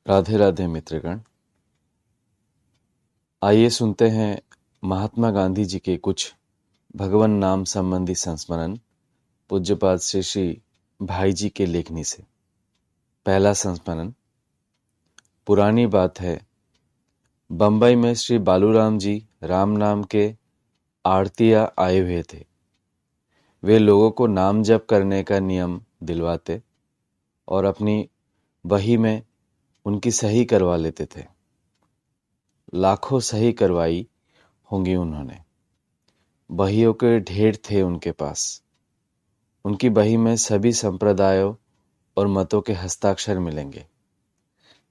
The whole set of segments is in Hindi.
राधे राधे मित्रगण। आइए सुनते हैं महात्मा गांधी जी के कुछ भगवन नाम संबंधी संस्मरण पूज्यपाद श्री श्री भाई जी के लेखनी से। पहला संस्मरण। पुरानी बात है, बंबई में श्री बालूराम जी राम नाम के आड़तिया आए हुए थे। वे लोगों को नाम जप करने का नियम दिलवाते और अपनी बही में उनकी सही करवा लेते थे। लाखों सही करवाई होंगी उन्होंने। बहियों के ढेर थे उनके पास। उनकी बही में सभी संप्रदायों और मतों के हस्ताक्षर मिलेंगे।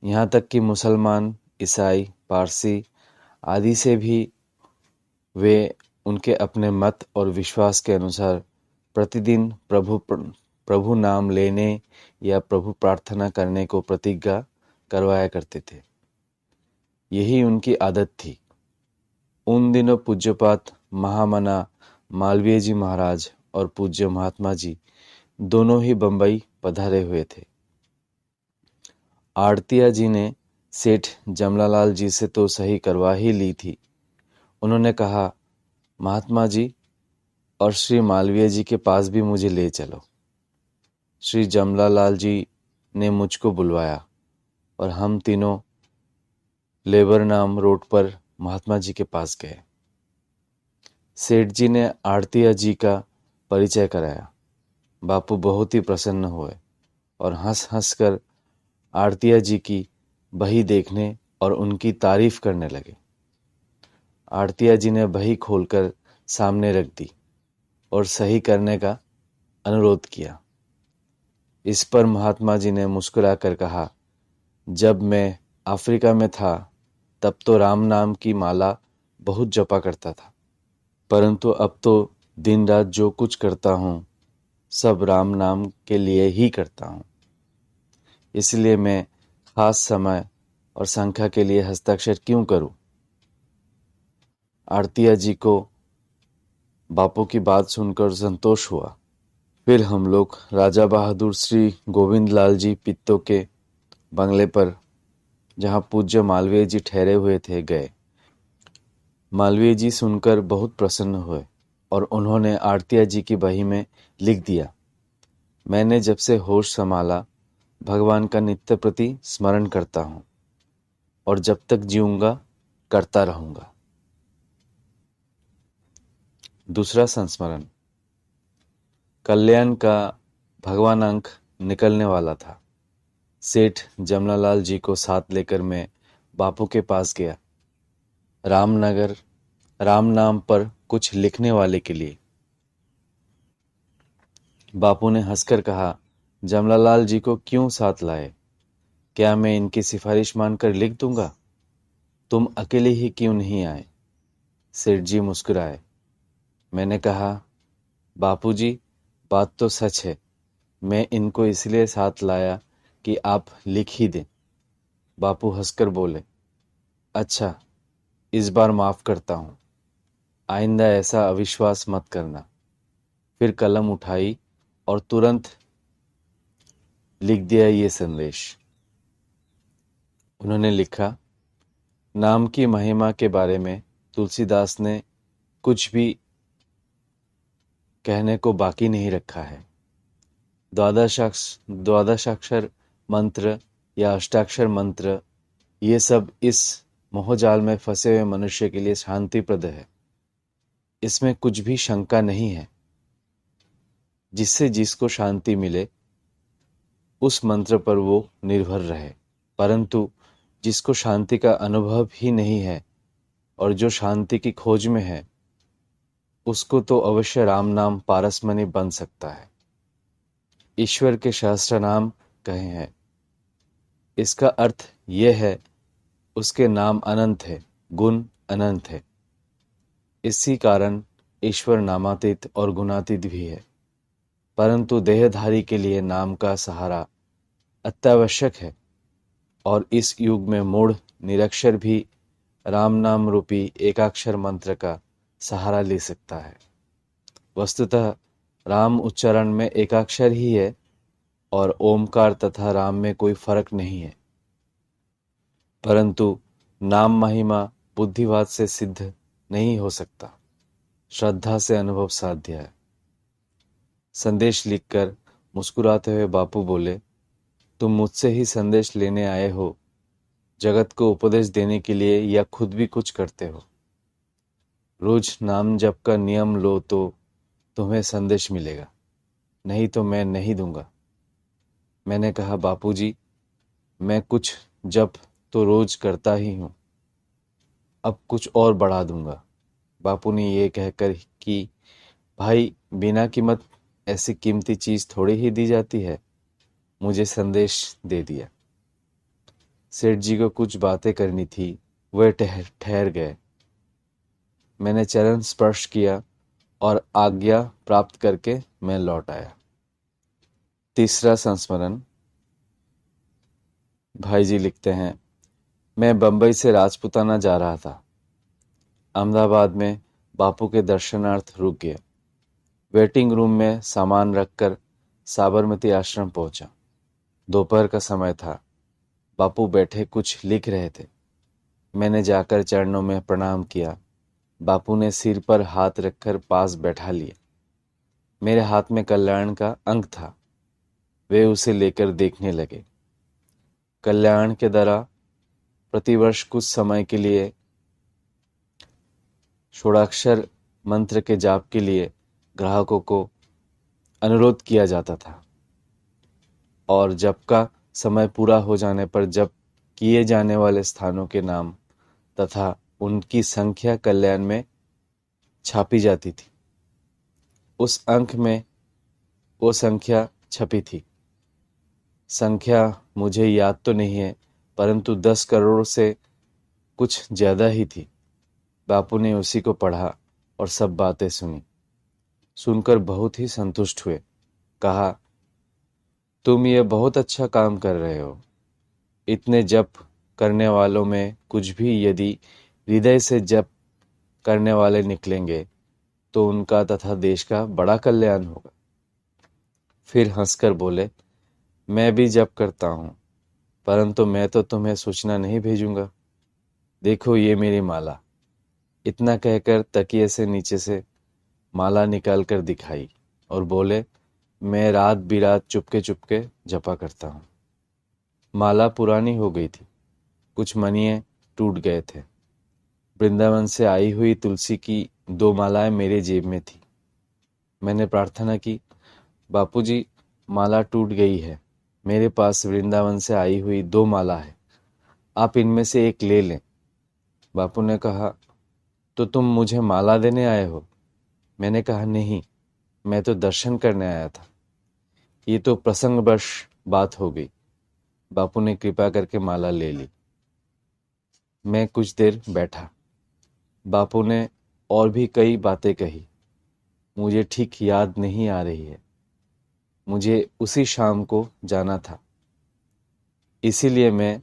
यहाँ तक कि मुसलमान, ईसाई, पारसी आदि से भी वे उनके अपने मत और विश्वास के अनुसार प्रतिदिन प्रभु नाम लेने या प्रभु प्रार्थना करने को प्रतिज्ञा करवाया करते थे। यही उनकी आदत थी। उन दिनों पूज्यपात महामना मालवीय जी महाराज और पूज्य महात्मा जी दोनों ही बंबई पधारे हुए थे। आड़तिया जी ने सेठ जमनालाल जी से तो सही करवा ही ली थी। उन्होंने कहा, महात्मा जी और श्री मालवीय जी के पास भी मुझे ले चलो। श्री जमनालाल जी ने मुझको बुलवाया और हम तीनों लेबर नाम रोड पर महात्मा जी के पास गए। सेठ जी ने आड़तिया जी का परिचय कराया। बापू बहुत ही प्रसन्न हुए और हंस हंस कर आड़तिया जी की बही देखने और उनकी तारीफ करने लगे। आड़तिया जी ने बही खोलकर सामने रख दी और सही करने का अनुरोध किया। इस पर महात्मा जी ने मुस्कुराकर कहा, जब मैं अफ्रीका में था तब तो राम नाम की माला बहुत जपा करता था, परंतु अब तो दिन रात जो कुछ करता हूँ सब राम नाम के लिए ही करता हूँ। इसलिए मैं खास समय और संख्या के लिए हस्ताक्षर क्यों करूं? आड़तिया जी को बापू की बात सुनकर संतोष हुआ। फिर हम लोग राजा बहादुर श्री गोविंद लाल जी पित्तों के बंगले पर, जहाँ पूज्य मालवीय जी ठहरे हुए थे, गए। मालवीय जी सुनकर बहुत प्रसन्न हुए और उन्होंने आड़तिया जी की बही में लिख दिया, मैंने जब से होश संभाला भगवान का नित्य प्रति स्मरण करता हूँ और जब तक जीऊंगा करता रहूंगा। दूसरा संस्मरण। कल्याण का भगवान अंक निकलने वाला था। सेठ जमनालाल जी को साथ लेकर मैं बापू के पास गया, रामनगर राम नाम पर कुछ लिखने वाले के लिए। बापू ने हंसकर कहा, जमनालाल जी को क्यों साथ लाए? क्या मैं इनकी सिफारिश मानकर लिख दूंगा? तुम अकेले ही क्यों नहीं आए? सेठ जी मुस्कुराए। मैंने कहा, बापूजी, बात तो सच है। मैं इनको इसलिए साथ लाया कि आप लिख ही दें। बापू हंसकर बोले, अच्छा, इस बार माफ करता हूँ। आइंदा ऐसा अविश्वास मत करना। फिर कलम उठाई और तुरंत लिख दिया ये संदेश। उन्होंने लिखा, नाम की महिमा के बारे में तुलसीदास ने कुछ भी कहने को बाकी नहीं रखा है। द्वादशाक्षर मंत्र या अष्टाक्षर मंत्र, ये सब इस मोहजाल में फंसे हुए मनुष्य के लिए शांतिप्रद है। इसमें कुछ भी शंका नहीं है। जिससे जिसको शांति मिले उस मंत्र पर वो निर्भर रहे, परंतु जिसको शांति का अनुभव ही नहीं है और जो शांति की खोज में है, उसको तो अवश्य राम नाम पारसमणि बन सकता है। ईश्वर के सहस्त्र नाम कहे हैं। इसका अर्थ यह है, उसके नाम अनंत है, गुण अनंत है। इसी कारण ईश्वर नामातीत और गुणातीत भी है, परंतु देहधारी के लिए नाम का सहारा अत्यावश्यक है और इस युग में मूढ़ निरक्षर भी राम नाम रूपी एकाक्षर मंत्र का सहारा ले सकता है। वस्तुतः राम उच्चारण में एकाक्षर ही है और ओमकार तथा राम में कोई फर्क नहीं है। परंतु नाम महिमा बुद्धिवाद से सिद्ध नहीं हो सकता, श्रद्धा से अनुभव साध्य है। संदेश लिखकर मुस्कुराते हुए बापू बोले, तुम मुझसे ही संदेश लेने आए हो, जगत को उपदेश देने के लिए, या खुद भी कुछ करते हो? रोज नाम जप का नियम लो तो तुम्हें संदेश मिलेगा, नहीं तो मैं नहीं दूंगा। मैंने कहा, बापूजी, मैं कुछ जप तो रोज करता ही हूँ, अब कुछ और बढ़ा दूंगा। बापू ने ये कहकर कि भाई, बिना कीमत ऐसी कीमती चीज थोड़ी ही दी जाती है, मुझे संदेश दे दिया। सेठ जी को कुछ बातें करनी थी, वे ठहर गए। मैंने चरण स्पर्श किया और आज्ञा प्राप्त करके मैं लौट आया। तीसरा संस्मरण। भाई जी लिखते हैं, मैं बंबई से राजपुताना जा रहा था। अहमदाबाद में बापू के दर्शनार्थ रुक गया। वेटिंग रूम में सामान रखकर साबरमती आश्रम पहुंचा। दोपहर का समय था। बापू बैठे कुछ लिख रहे थे। मैंने जाकर चरणों में प्रणाम किया। बापू ने सिर पर हाथ रखकर पास बैठा लिया। मेरे हाथ में कल्याण का अंक था। वे उसे लेकर देखने लगे। कल्याण के द्वारा प्रतिवर्ष कुछ समय के लिए षोडाक्षर मंत्र के जाप के लिए ग्राहकों को अनुरोध किया जाता था, और जप का समय पूरा हो जाने पर जप किए जाने वाले स्थानों के नाम तथा उनकी संख्या कल्याण में छापी जाती थी। उस अंक में वो संख्या छपी थी। संख्या मुझे याद तो नहीं है, परंतु 10 करोड़ से कुछ ज्यादा ही थी। बापू ने उसी को पढ़ा और सब बातें सुनी। सुनकर बहुत ही संतुष्ट हुए। कहा, तुम ये बहुत अच्छा काम कर रहे हो। इतने जप करने वालों में कुछ भी यदि हृदय से जप करने वाले निकलेंगे तो उनका तथा देश का बड़ा कल्याण होगा। फिर हंसकर बोले, मैं भी जप करता हूँ, परंतु मैं तो तुम्हें सूचना नहीं भेजूंगा। देखो, ये मेरी माला। इतना कहकर तकिए से नीचे से माला निकाल कर दिखाई और बोले, मैं रात बिरात चुपके चुपके जपा करता हूँ। माला पुरानी हो गई थी, कुछ मणिये टूट गए थे। वृंदावन से आई हुई तुलसी की 2 मालाएं मेरे जेब में थी। मैंने प्रार्थना की, बापूजी, माला टूट गई है। मेरे पास वृंदावन से आई हुई 2 माला है, आप इनमें से एक ले लें। बापू ने कहा, तो तुम मुझे माला देने आए हो? मैंने कहा, नहीं, मैं तो दर्शन करने आया था। ये तो प्रसंगवश बात हो गई। बापू ने कृपा करके माला ले ली। मैं कुछ देर बैठा। बापू ने और भी कई बातें कही, मुझे ठीक याद नहीं आ रही है। मुझे उसी शाम को जाना था, इसीलिए मैं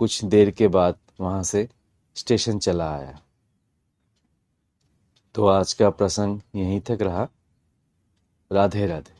कुछ देर के बाद वहां से स्टेशन चला आया। तो आज का प्रसंग यहीं तक रहा। राधे राधे।